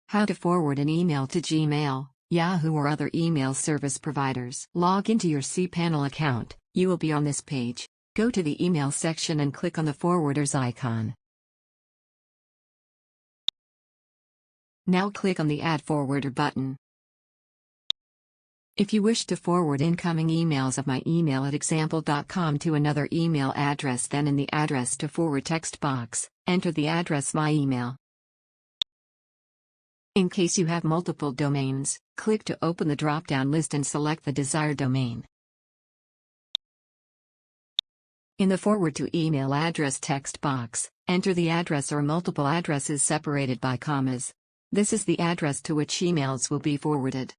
How to forward an email to Gmail, Yahoo or other email service providers. Log into your cPanel account. You will be on this page. Go to the email section and click on the forwarders icon. Now click on the Add Forwarder button. If you wish to forward incoming emails of my email at example.com to another email address, then in the Address to Forward text box, enter the address my email. In case you have multiple domains, click to open the drop-down list and select the desired domain. In the Forward to Email Address text box, enter the address or multiple addresses separated by commas. This is the address to which emails will be forwarded.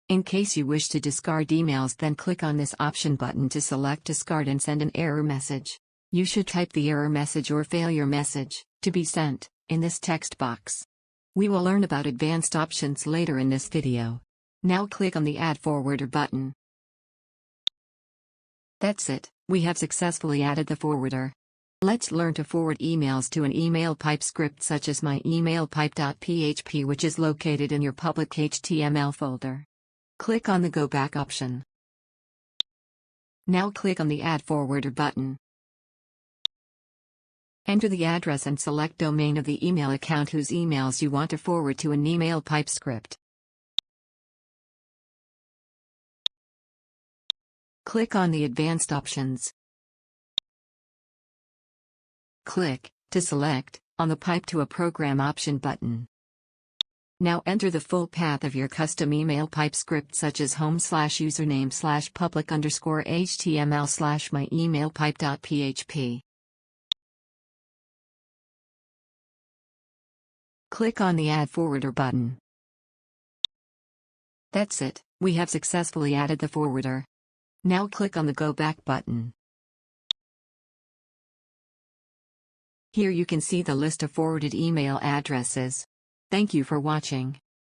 In case you wish to discard emails, then click on this option button to select Discard and send an error message. You should type the error message or failure message, to be sent, in this text box. We will learn about advanced options later in this video. Now click on the Add Forwarder button. That's it, we have successfully added the forwarder. Let's learn to forward emails to an email pipe script such as my emailpipe.php, which is located in your public HTML folder. Click on the Go Back option. Now click on the Add Forwarder button. Enter the address and select domain of the email account whose emails you want to forward to an email pipe script. Click on the Advanced options. Click, to select, on the Pipe to a Program option button. Now enter the full path of your custom email pipe script such as home/username/public_html/myemailpipe.php. Click on the Add Forwarder button. That's it, we have successfully added the forwarder. Now click on the Go Back button. Here you can see the list of forwarded email addresses. Thank you for watching.